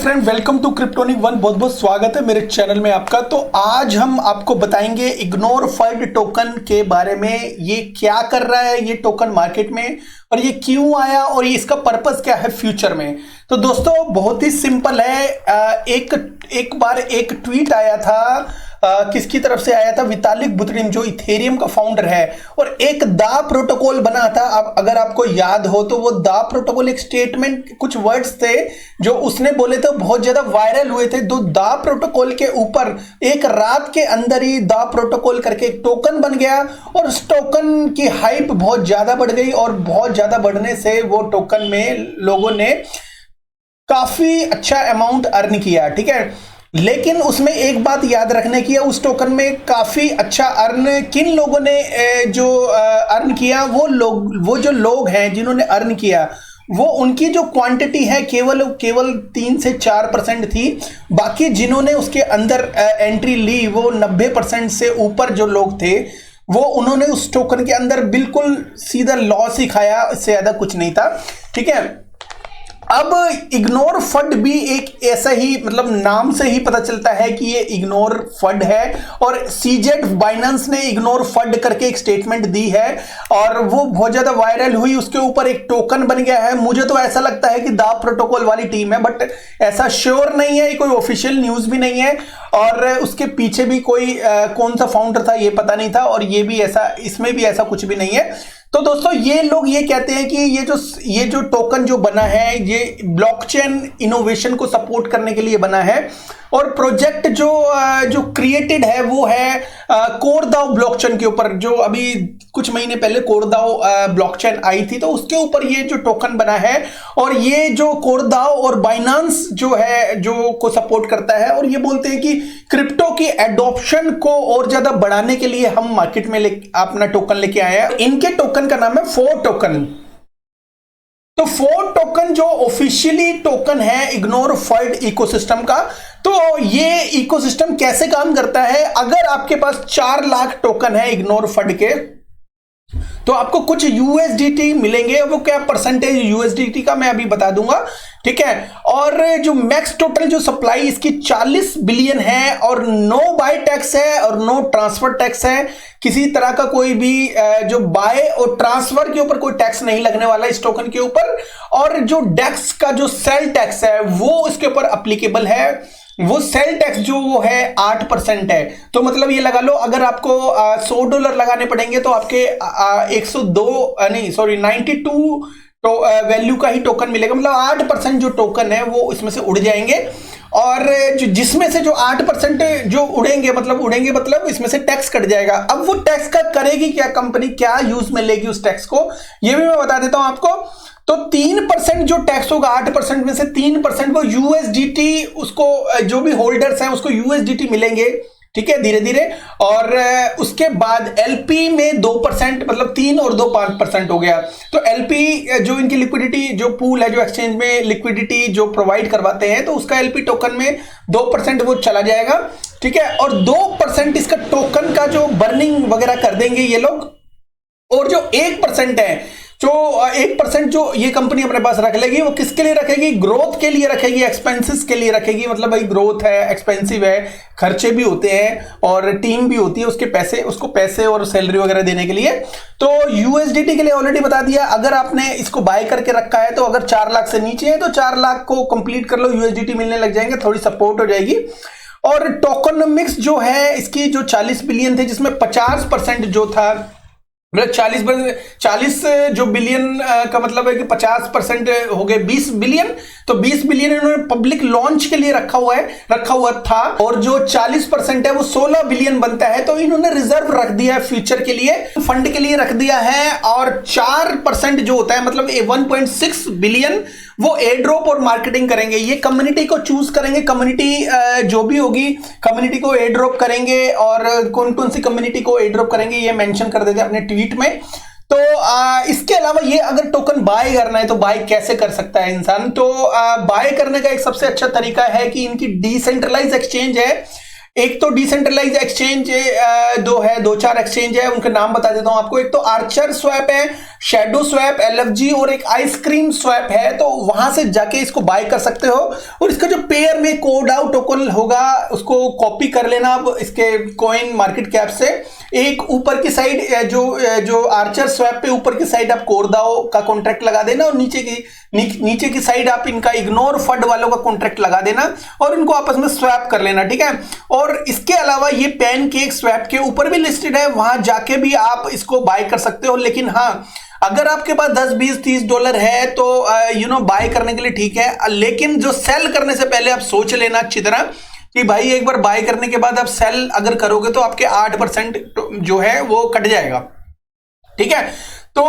Friend, welcome to Kryptonic One. बहुत बहुत स्वागत है मेरे चैनल में आपका। तो आज हम आपको बताएंगे इग्नोर फंड टोकन के बारे में। ये क्या कर रहा है ये टोकन मार्केट में, और ये क्यों आया, और ये इसका पर्पस क्या है फ्यूचर में। तो दोस्तों बहुत ही सिंपल है। एक बार एक ट्वीट आया था, किसकी तरफ से आया था, वितालिक बुतेरिन जो इथेरियम का फाउंडर है, और एक दा प्रोटोकॉल बना था। अब अगर आपको याद हो तो वो दा प्रोटोकॉल एक स्टेटमेंट, कुछ वर्ड्स थे जो उसने बोले थे, बहुत ज्यादा वायरल हुए थे। तो दा प्रोटोकॉल के ऊपर एक रात के अंदर ही दा प्रोटोकॉल करके एक टोकन बन गया, और उस टोकन की हाइप बहुत ज्यादा बढ़ गई, और बहुत ज्यादा बढ़ने से वो टोकन में लोगों ने काफी अच्छा अमाउंट अर्न किया। ठीक है, लेकिन उसमें एक बात याद रखने की है, उस टोकन में काफी अच्छा अर्न किन लोगों ने जो अर्न किया, वो जो लोग हैं जिन्होंने अर्न किया, वो उनकी जो क्वांटिटी है केवल 3 से 4% थी। बाकी जिन्होंने उसके अंदर एंट्री ली वो 90% से ऊपर जो लोग थे, वो उन्होंने उस टोकन के अंदर बिल्कुल सीधा लॉस ही खाया, इससे ज्यादा कुछ नहीं था। ठीक है, अब इग्नोर फंड भी एक ऐसा ही, मतलब नाम से ही पता चलता है कि ये इग्नोर फंड है, और सीजेड बाइनेंस ने इग्नोर फंड करके एक स्टेटमेंट दी है, और वो बहुत ज्यादा वायरल हुई। उसके ऊपर एक टोकन बन गया है। मुझे तो ऐसा लगता है कि दा प्रोटोकॉल वाली टीम है, बट ऐसा श्योर नहीं है, कोई ऑफिशियल न्यूज भी नहीं है, और उसके पीछे भी कोई कौन सा फाउंडर था ये पता नहीं था, और ये भी ऐसा, इसमें भी ऐसा कुछ भी नहीं है। तो दोस्तों ये लोग ये कहते हैं कि ये जो टोकन जो बना है, ये ब्लॉकचेन इनोवेशन को सपोर्ट करने के लिए बना है, और प्रोजेक्ट जो क्रिएटेड है वो है कोरदाओ ब्लॉकचेन के ऊपर। जो अभी कुछ महीने पहले कोरदाओ ब्लॉकचेन आई थी, तो उसके ऊपर ये जो टोकन बना है, और ये जो कोरदाओ और बाइनेंस जो है जो को सपोर्ट करता है, और ये बोलते हैं कि क्रिप्टो की एडॉप्शन को और ज्यादा बढ़ाने के लिए हम मार्केट में अपना टोकन लेके आए हैं। इनके टोकन का नाम है फोर टोकन। तो फोर टोकन जो ऑफिशियली टोकन है इग्नोर फंड इकोसिस्टम का। तो ये इकोसिस्टम कैसे काम करता है, अगर आपके पास 4 लाख टोकन है इग्नोर फंड के, तो आपको कुछ यूएसडीटी मिलेंगे। वो क्या परसेंटेज यूएसडीटी का मैं अभी बता दूंगा। ठीक है, और जो मैक्स टोटल जो सप्लाई इसकी 40 बिलियन है, और नो बाय टैक्स है और नो ट्रांसफर टैक्स है। किसी तरह का कोई भी जो बाय और ट्रांसफर के ऊपर कोई टैक्स नहीं लगने वाला इस टोकन के ऊपर, और जो डेक्स का जो सेल टैक्स है वो इसके ऊपर अप्लीकेबल है। वो सेल टैक्स जो वो है 8% है। तो मतलब ये लगा लो, अगर आपको $100 लगाने पड़ेंगे तो आपके 92 तो वैल्यू का ही टोकन मिलेगा। मतलब 8% जो टोकन है वो इसमें से उड़ जाएंगे, और जिसमें से जो 8% जो उड़ेंगे मतलब इसमें से टैक्स कट जाएगा। अब वो टैक्स का करेगी क्या कंपनी, क्या यूज में लेगी उस टैक्स को, ये भी मैं बता देता हूं आपको। तो 3% जो टैक्स होगा 8% में से 3% वो यूएसडीटी, उसको जो भी होल्डर्स हैं उसको यूएसडीटी मिलेंगे। ठीक है, धीरे धीरे। और उसके बाद एलपी में 2%, मतलब 3 और 2 5% हो गया। तो एलपी जो इनकी लिक्विडिटी जो पूल है, जो एक्सचेंज में लिक्विडिटी जो प्रोवाइड करवाते हैं, तो उसका एलपी टोकन में 2% वो चला जाएगा। ठीक है, और 2% इसका टोकन का जो बर्निंग वगैरह कर देंगे ये लोग। और जो 1% है, जो 1% जो ये कंपनी अपने पास रख लेगी, वो किसके लिए रखेगी, ग्रोथ के लिए रखेगी, एक्सपेंसेस के लिए रखेगी। मतलब भाई ग्रोथ है, एक्सपेंसिव है, खर्चे भी होते हैं, और टीम भी होती है, उसको पैसे और सैलरी वगैरह देने के लिए। तो यूएसडीटी के लिए ऑलरेडी बता दिया, अगर आपने इसको बाय करके रखा है, तो अगर 4 लाख से नीचे है तो 4 लाख को कंप्लीट कर लो, यूएसडीटी मिलने लग जाएंगे, थोड़ी सपोर्ट हो जाएगी। और टोकनोमिक्स जो है इसकी जो 40 बिलियन थे, जिसमें 50% जो था, मतलब 40 जो बिलियन का मतलब है कि 50% हो गए 20 बिलियन। तो 20 बिलियन इन्होंने पब्लिक लॉन्च के लिए रखा हुआ था, और जो 40% है वो 16 बिलियन बनता है। तो इन्होंने रिजर्व रख दिया है फ्यूचर के लिए, फंड के लिए रख दिया है। और 4% जो होता है, मतलब 1.6 बिलियन वो एयर ड्रॉप और मार्केटिंग करेंगे। ये कम्युनिटी को चूज करेंगे, कम्युनिटी जो भी होगी कम्युनिटी को एयर ड्रॉप करेंगे, और कौन कौन सी कम्युनिटी को एयर ड्रॉप करेंगे ये मेंशन कर देते हैं अपने ट्वीट में। तो इसके अलावा ये अगर टोकन बाय करना है तो बाय कैसे कर सकता है इंसान। तो बाय करने का एक सबसे अच्छा तरीका है कि इनकी डिसेंट्रलाइज एक्सचेंज है। एक तो डिसेंट्रलाइज एक्सचेंज दो चार एक्सचेंज है, उनके नाम बता देता हूं आपको। एक तो आर्चर स्वैप है, शैडो स्वैप, एलएफजी और एक आइसक्रीम स्वैप है। तो वहां से जाके इसको बाय कर सकते हो। और इसका जो पे में कोडाओ टोकन होगा, उसको कॉपी कर लेना आप इसके कॉइन मार्केट कैप से। एक ऊपर की साइड जो आर्चर स्वैप पे ऊपर की साइड आप कोडाओ का कॉन्ट्रैक्ट लगा देना, और नीचे की साइड आप इनका इग्नोर फंड वालों का कॉन्ट्रैक्ट लगा देना और इनको आपस में स्वैप कर लेना, ठीक है। और इसके अलावा ये पैनकेक स्वैप के ऊपर भी लिस्टेड है, वहां जाके भी आप इसको बाय कर सकते हो। लेकिन हाँ, अगर आपके पास 10, 20, 30 डॉलर है तो बाय करने के लिए ठीक है, लेकिन जो सेल करने से पहले आप सोच लेना अच्छी तरह कि भाई एक बार बाय करने के बाद आप सेल अगर करोगे तो आपके 8% जो है वो कट जाएगा, ठीक है। तो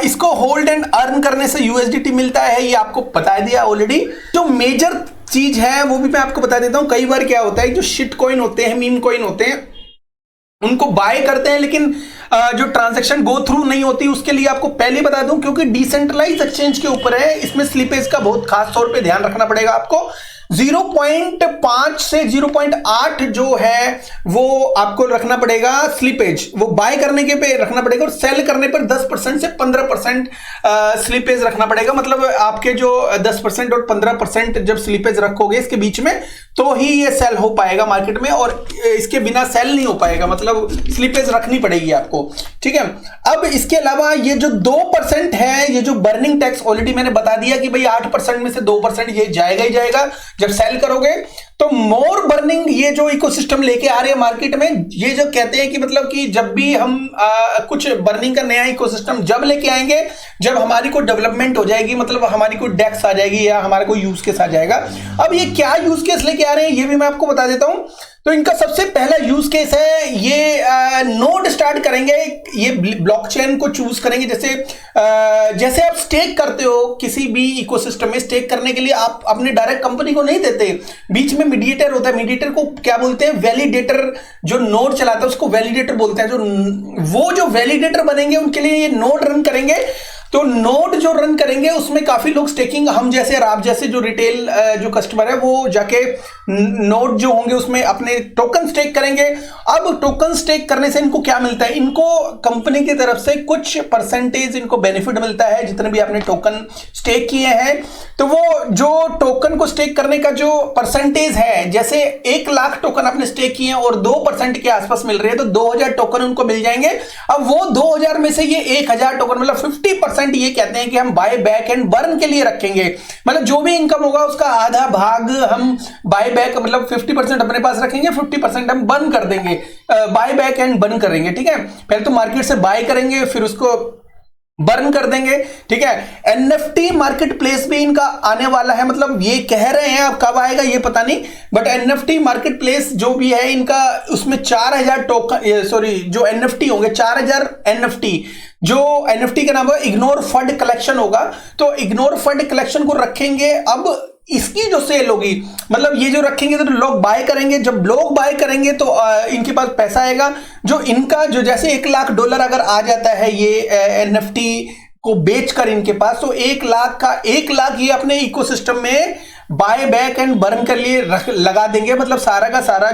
इसको होल्ड एंड अर्न करने से यूएसडीटी मिलता है, ये आपको बता दिया ऑलरेडी। जो मेजर चीज है वो भी मैं आपको बता देता हूं। कई बार क्या होता है, जो शिट कॉइन होते हैं, मीम कॉइन होते हैं, उनको बाय करते हैं लेकिन जो ट्रांजैक्शन गो थ्रू नहीं होती, उसके लिए आपको पहले बता दूं, क्योंकि डिसेंट्रलाइज एक्सचेंज के ऊपर है, इसमें स्लिपेज का बहुत खास तौर पे ध्यान रखना पड़ेगा आपको। 0.5 से 0.8 जो है वो आपको रखना पड़ेगा स्लिपेज, वो बाय करने के पे रखना पड़ेगा, और सेल करने पर 10% से 15% स्लिपेज रखना पड़ेगा। मतलब आपके जो 10% और 15% जब स्लिपेज रखोगे इसके बीच में, तो ही ये सेल हो पाएगा मार्केट में, और इसके बिना सेल नहीं हो पाएगा, मतलब स्लिपेज रखनी पड़ेगी आपको, ठीक है। अब इसके अलावा ये जो 2% है, ये जो बर्निंग टैक्स ऑलरेडी मैंने बता दिया कि भाई 8% में से 2% ये जाएगा ही जाएगा जब सेल करोगे। तो मोर बर्निंग ये जो इकोसिस्टम लेके आ रहे हैं मार्केट में, ये जो कहते हैं कि मतलब कि जब भी हम कुछ बर्निंग का नया इकोसिस्टम जब लेके आएंगे, जब हमारी कोई डेवलपमेंट हो जाएगी, मतलब हमारी कोई डेक्स आ जाएगी या हमारा कोई यूज केस आ जाएगा। अब ये क्या यूज केस लेके आ रहे हैं ये भी मैं आपको बता देता हूं। तो इनका सबसे पहला यूज केस है, ये नोड स्टार्ट करेंगे, ये ब्लॉकचेन को चूज करेंगे। जैसे आप स्टेक करते हो किसी भी इकोसिस्टम में, स्टेक करने के लिए आप अपने डायरेक्ट कंपनी को नहीं देते, बीच में मीडिएटर होता है। मीडिएटर को क्या बोलते हैं? वैलिडेटर। जो नोड चलाता है उसको वैलिडेटर बोलते हैं। जो वैलिडेटर बनेंगे उनके लिए ये नोड रन करेंगे। तो नोड जो रन करेंगे उसमें काफी लोग स्टेकिंग, हम जैसे और आप जैसे जो रिटेल जो कस्टमर है वो जाके नोड जो होंगे उसमें अपने टोकन स्टेक करेंगे। अब टोकन स्टेक करने से इनको क्या मिलता है? इनको कंपनी की तरफ से कुछ परसेंटेज इनको बेनिफिट मिलता है जितने भी आपने टोकन स्टेक किए हैं। तो वो जो टोकन को स्टेक करने का जो परसेंटेज है, जैसे 1 लाख टोकन आपने स्टेक किए हैं और 2% के आसपास मिल रहे हैं, तो 2000 टोकन उनको मिल जाएंगे। अब वो 2000 में से ये 1000 टोकन, मतलब 50% ये कहते हैं कि हम बाय बैक एंड बर्न के लिए रखेंगे। मतलब जो भी इनकम होगा उसका आधा भाग हम बाय बैक, मतलब 50% अपने पास रखेंगे, 50% हम बर्न कर देंगे, बाय बैक एंड बर्न करेंगे, ठीक है। पहले तो मार्केट से बाय करेंगे, फिर उसको बर्न कर देंगे, ठीक है। एनएफटी मार्केट प्लेस भी इनका आने वाला है, मतलब ये कह रहे हैं, अब कब आएगा ये पता नहीं, बट एनएफटी मार्केट प्लेस जो भी है इनका, उसमें 4000 टोकन, सॉरी जो एनएफटी होंगे 4000 एनएफटी, जो एनएफटी का नाम है इग्नोर फंड कलेक्शन होगा। तो इग्नोर फंड कलेक्शन को रखेंगे। अब इसकी जो सेल होगी, मतलब ये जो रखेंगे तो लोग बाय करेंगे, जब लोग बाय करेंगे तो इनके पास पैसा आएगा। जो इनका जो जैसे $1 लाख अगर आ जाता है ये एनएफटी को बेचकर इनके पास, तो 1 लाख ये अपने इकोसिस्टम में बाय बैक एंड बर्न के लिए लगा देंगे। मतलब सारा का सारा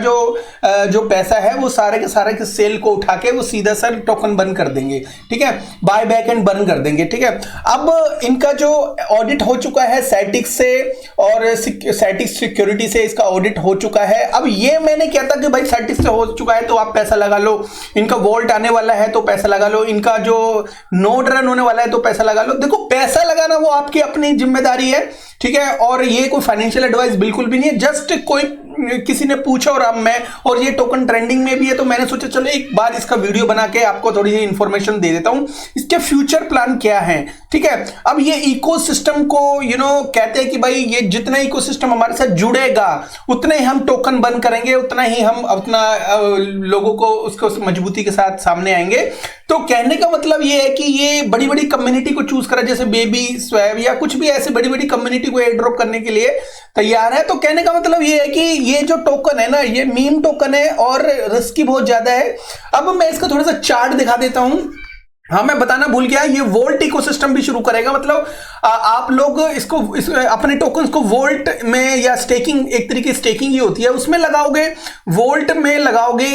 जो पैसा है वो सारे के सारे के सेल को उठा के वो सीधा सर टोकन बर्न कर देंगे, ठीक है, बाय बैक एंड बर्न कर देंगे, ठीक है। अब इनका जो ऑडिट हो चुका है सैटिक्स से और सैटिक्स सिक्योरिटी से, इसका ऑडिट हो चुका है। अब ये मैंने क्या था कि भाई सैटिक्स से हो चुका है तो आप पैसा लगा लो, इनका वॉल्ट आने वाला है तो पैसा लगा लो, इनका जो नोड रन होने वाला है तो पैसा लगा लो। देखो, पैसा लगाना वो आपकी अपनी जिम्मेदारी है, ठीक है, और ये कोई फाइनेंशियल एडवाइस बिल्कुल भी नहीं है। जस्ट कोई किसी ने पूछा और ये टोकन ट्रेंडिंग में भी है, तो मैंने सोचा चलो एक बार इसका वीडियो बना के आपको थोड़ी सी इंफॉर्मेशन दे देता हूं, इसके फ्यूचर प्लान क्या है, ठीक है। अब ये इकोसिस्टम को कहते हैं कि भाई ये जितना इकोसिस्टम हमारे साथ जुड़ेगा उतने ही हम टोकन बर्न करेंगे, उतना ही हम अपना लोगों को उसको मजबूती के साथ सामने आएंगे। तो कहने का मतलब ये है कि ये बड़ी बड़ी कम्युनिटी को चूज करा, जैसे बेबी स्वैप या कुछ भी ऐसे बड़ी बड़ी कम्युनिटी को एयर ड्रॉप करने के लिए तैयार है। तो कहने का मतलब ये है कि ये जो टोकन है ना, ये मीम टोकन है और रिस्की बहुत ज्यादा है। अब मैं इसका थोड़ा सा चार्ट दिखा देता हूं। हाँ, मैं बताना भूल गया, ये वोल्ट इकोसिस्टम भी शुरू करेगा। मतलब आप लोग इसको अपने टोकन्स को वोल्ट में या स्टेकिंग, एक तरीके स्टेकिंग ही होती है, उसमें लगाओगे, वोल्ट में लगाओगे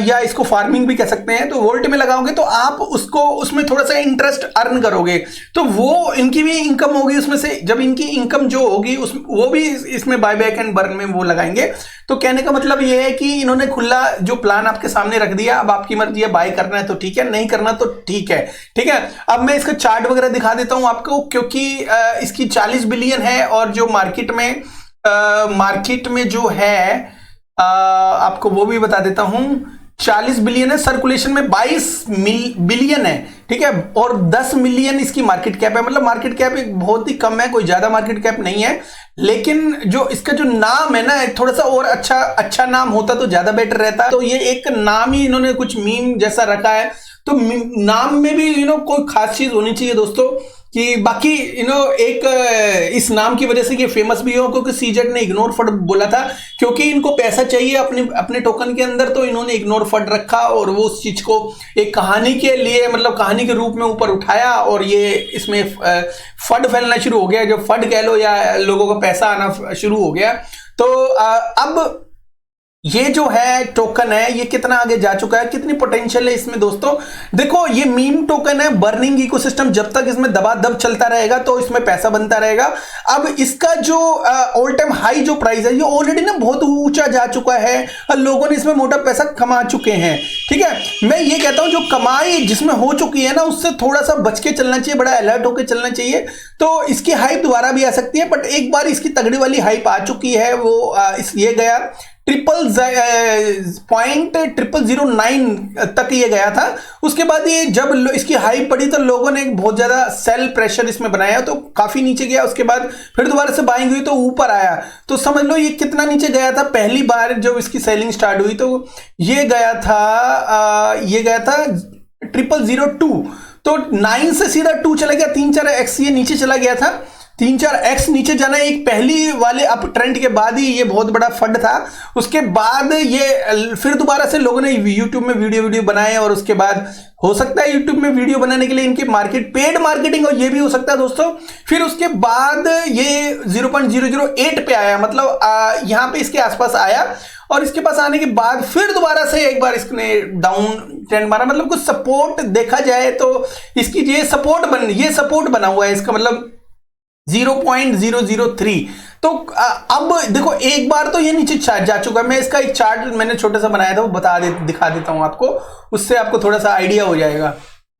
या इसको फार्मिंग भी कह सकते हैं। तो वोल्ट में लगाओगे तो आप उसको उसमें थोड़ा सा इंटरेस्ट अर्न करोगे, तो वो इनकी भी इनकम होगी उसमें से। जब इनकी इनकम जो होगी उस वो भी इसमें बाय बैक एंड बर्न में वो लगाएंगे। तो कहने का मतलब ये है कि इन्होंने खुला जो प्लान आपके सामने रख दिया, अब आपकी मर्जी है, बाय करना है तो ठीक है, नहीं करना तो ठीक है। ठीक है, अब मैं इसका चार्ट वगैरह दिखा देता हूं आपको, क्योंकि इसकी 40 बिलियन है और जो मार्केट में जो है आपको वो भी बता देता हूं, 40 बिलियन है, सर्कुलेशन में 22 बिलियन है। ठीक है, और 10 मिलियन इसकी मार्केट कैप है। मतलब मार्केट कैप एक बहुत ही कम है, कोई ज्यादा मार्केट कैप नहीं है। लेकिन जो इसका जो नाम है ना, थोड़ा सा और अच्छा नाम होता तो ज्यादा बेटर रहता। तो ये एक नाम ही इन्होंने कुछ मीम जैसा रखा है, तो नाम में भी कोई खास चीज होनी चाहिए दोस्तों। कि बाकी एक इस नाम की वजह से ये फेमस भी हो, क्योंकि सीजेड ने इग्नोर फंड बोला था, क्योंकि इनको पैसा चाहिए अपने टोकन के अंदर, तो इन्होंने इग्नोर फंड रखा और वो उस चीज को एक कहानी के लिए, मतलब कहानी के रूप में ऊपर उठाया, और ये इसमें फंड फैलना शुरू हो गया, जो फंड कह लो या लोगों को पैसा आना शुरू हो गया। तो अब ये जो है टोकन है, ये कितना आगे जा चुका है, कितनी पोटेंशियल है इसमें दोस्तों। देखो, ये मीम टोकन है, बर्निंग इकोसिस्टम, जब तक इसमें दबादब चलता रहेगा तो इसमें पैसा बनता रहेगा। अब इसका जो ऑल टाइम हाई जो प्राइस है, ये ऑलरेडी ना बहुत ऊंचा जा चुका है और लोगों ने इसमें मोटा पैसा कमा चुके हैं। ठीक है, मैं ये कहता हूं जो कमाई जिसमें हो चुकी है ना, उससे थोड़ा सा बच के चलना चाहिए, बड़ा अलर्ट होकर चलना चाहिए। तो इसकी हाइप दोबारा भी आ सकती है, बट एक बार इसकी तगड़ी वाली हाइप आ चुकी है, वो ये गया 0.0009 तक ये गया था। उसके बाद ये जब इसकी हाइप पड़ी तो लोगों ने बहुत ज्यादा सेल प्रेशर इसमें बनाया, तो काफी नीचे गया। उसके बाद फिर दोबारा से बाइंग हुई तो ऊपर आया। तो समझ लो ये कितना नीचे गया था पहली बार जब इसकी सेलिंग स्टार्ट हुई, तो ये गया था 0.002। तो 9 से सीधा 2 चला गया, 3-4x ये नीचे चला गया था। 3-4x नीचे जाना एक पहली वाले अप ट्रेंड के बाद ही ये बहुत बड़ा फंड था। उसके बाद ये फिर दोबारा से लोगों ने यूट्यूब में वीडियो बनाए, और उसके बाद हो सकता है यूट्यूब में वीडियो बनाने के लिए इनकी पेड मार्केटिंग हो, ये भी हो सकता है दोस्तों। फिर उसके बाद ये 0.008 पे आया, मतलब यहां पे इसके आसपास आया, और इसके पास आने के बाद फिर दोबारा से एक बार इसने डाउन ट्रेंड मारा। मतलब कुछ सपोर्ट देखा जाए तो इसकी ये सपोर्ट बना हुआ है, इसका मतलब 0.003। तो अब देखो एक बार तो ये नीचे जा चुका है। मैं इसका एक चार्ट मैंने छोटा सा बनाया था, वो दिखा देता हूं आपको, उससे आपको थोड़ा सा आइडिया हो जाएगा।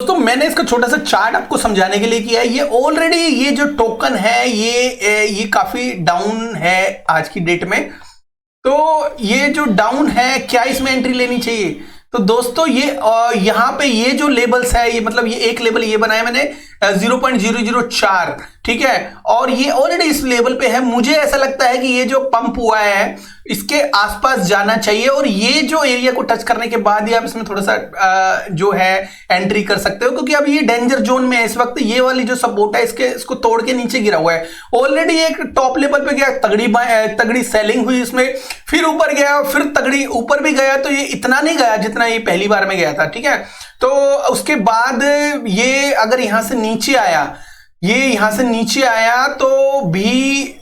दोस्तों मैंने इसका छोटा सा चार्ट आपको समझाने के लिए किया है। ये ऑलरेडी ये जो टोकन है ये काफी डाउन है आज की डेट में। तो ये जो डाउन है, क्या इसमें एंट्री लेनी चाहिए? तो दोस्तों ये यहाँ पे ये जो लेबल्स है, ये मतलब ये एक लेबल ये बनाया मैंने 0.004, ठीक है, और ये ऑलरेडी इस लेवल पे है। मुझे ऐसा लगता है कि ये जो पंप हुआ है इसके आसपास जाना चाहिए, और ये जो एरिया को टच करने के बाद ही आप इसमें थोड़ा सा जो है एंट्री कर सकते हो, क्योंकि अब ये डेंजर जोन में है इस वक्त। ये वाली जो सपोर्ट है इसको तोड़ के नीचे गिरा हुआ है। ऑलरेडी एक टॉप लेवल पे गया, तगड़ी सेलिंग हुई इसमें, फिर ऊपर गया, फिर तगड़ी ऊपर भी गया। तो ये इतना नहीं गया जितना ये पहली बार में गया था, ठीक है। तो उसके बाद ये अगर यहां से नीचे आया, तो भी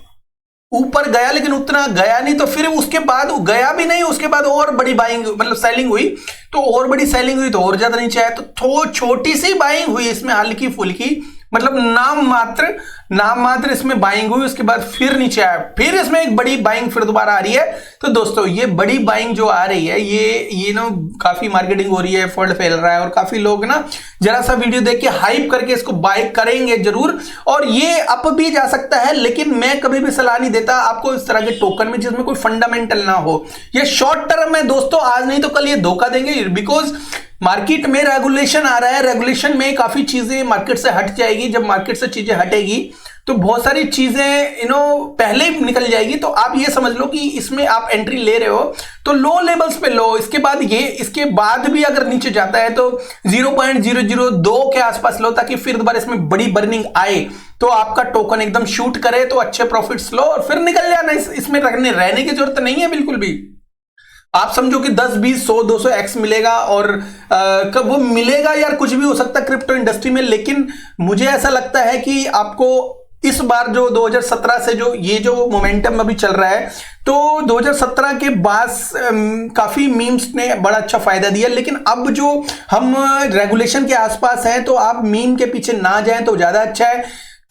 ऊपर गया, लेकिन उतना गया नहीं। तो फिर उसके बाद गया भी नहीं, उसके बाद और बड़ी बाइंग मतलब सेलिंग हुई, तो और बड़ी सेलिंग हुई, तो और ज्यादा नीचे आया। तो छोटी सी बाइंग हुई इसमें, हल्की फुल्की, मतलब नाम मात्र इसमें बाइंग हुई। उसके बाद फिर नीचे आया, फिर इसमें एक बड़ी बाइंग फिर दोबारा आ रही है। तो दोस्तों ये बड़ी बाइंग जो आ रही है, ये ना काफी मार्केटिंग हो रही है, फंड फैल रहा है, और काफी लोग ना जरा सा वीडियो देख के हाइप करके इसको बाय करेंगे जरूर। और ये अप भी जा सकता है, लेकिन मैं कभी भी सलाह नहीं देता आपको इस तरह के टोकन में जिसमें कोई फंडामेंटल ना हो। ये शॉर्ट टर्म है दोस्तों, आज नहीं तो कल ये धोखा देंगे, बिकॉज मार्केट में रेगुलेशन आ रहा है। रेगुलेशन में काफी चीजें मार्केट से हट जाएगी। जब मार्केट से चीजें हटेगी तो बहुत सारी चीजें पहले ही निकल जाएगी। तो आप ये समझ लो कि इसमें आप एंट्री ले रहे हो तो लो लेवल्स पे लो। इसके बाद भी अगर नीचे जाता है तो 0.002 के आसपास लो, ताकि फिर दोबारा इसमें बड़ी बर्निंग आए तो आपका टोकन एकदम शूट करे, तो अच्छे प्रॉफिट्स लो और फिर निकल जाना। इसमें रहने की जरूरत नहीं है बिल्कुल भी। आप समझो कि 10 20 100 200 एक्स मिलेगा और कब वो मिलेगा यार, कुछ भी हो सकता है क्रिप्टो इंडस्ट्री में। लेकिन मुझे ऐसा लगता है कि आपको इस बार जो 2017 से जो मोमेंटम अभी चल रहा है, तो 2017 के बाद काफी मीम्स ने बड़ा अच्छा फायदा दिया। लेकिन अब जो हम रेगुलेशन के आसपास हैं, तो आप मीम के पीछे ना जाएं तो ज्यादा अच्छा है।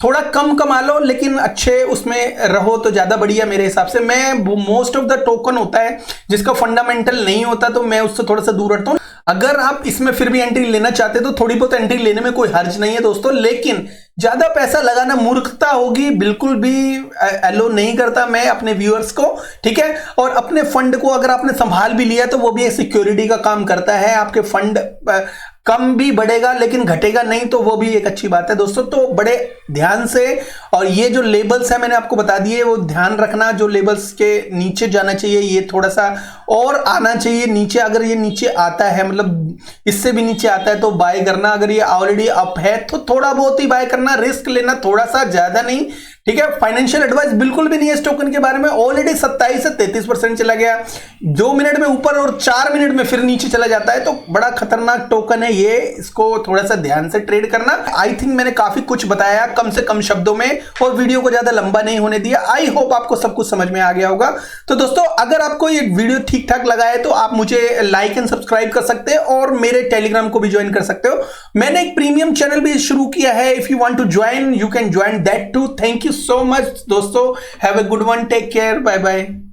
थोड़ा कम कमा लो लेकिन अच्छे उसमें रहो तो ज्यादा बढ़िया मेरे हिसाब से। मैं मोस्ट ऑफ द टोकन होता है जिसका फंडामेंटल नहीं होता, तो मैं उससे थोड़ा सा दूर हटता हूं। अगर आप इसमें फिर भी एंट्री लेना चाहते तो थोड़ी बहुत एंट्री लेने में कोई हर्ज नहीं है दोस्तों, लेकिन ज्यादा पैसा लगाना मूर्खता होगी, बिल्कुल भी एलो नहीं करता मैं अपने व्यूअर्स को, ठीक है। और अपने फंड को अगर आपने संभाल भी लिया तो वो भी एक सिक्योरिटी का काम करता है। आपके फंड कम भी बढ़ेगा लेकिन घटेगा नहीं, तो वो भी एक अच्छी बात है दोस्तों। तो बड़े ध्यान से, और ये जो लेबल्स है मैंने आपको बता दिए, वो ध्यान रखना। जो लेबल्स के नीचे जाना चाहिए ये थोड़ा सा और आना चाहिए नीचे। अगर ये नीचे आता है, मतलब इससे भी नीचे आता है, तो बाय करना। अगर ये ऑलरेडी अप है तो थोड़ा बहुत ही बाय करना, रिस्क लेना थोड़ा सा, ज्यादा नहीं, ठीक है। फाइनेंशियल एडवाइस बिल्कुल भी नहीं है इस टोकन के बारे में। ऑलरेडी 27 से 33% चला गया, 2 मिनट में ऊपर और 4 मिनट में फिर नीचे चला जाता है, तो बड़ा खतरनाक टोकन है ये। इसको थोड़ा सा ध्यान से ट्रेड करना। आई थिंक मैंने काफी कुछ बताया कम से कम शब्दों में, और वीडियो को ज्यादा लंबा नहीं होने दिया। आई होप आपको सब कुछ समझ में आ गया होगा। तो दोस्तों, अगर आपको ये वीडियो ठीक ठाक लगा है तो आप मुझे लाइक एंड सब्सक्राइब कर सकते हैं, और मेरे टेलीग्राम को भी ज्वाइन कर सकते हो। मैंने एक प्रीमियम चैनल भी शुरू किया है, if you want to join you can join that too. Thank you so much दोस्तों, have a good one, take care, bye bye.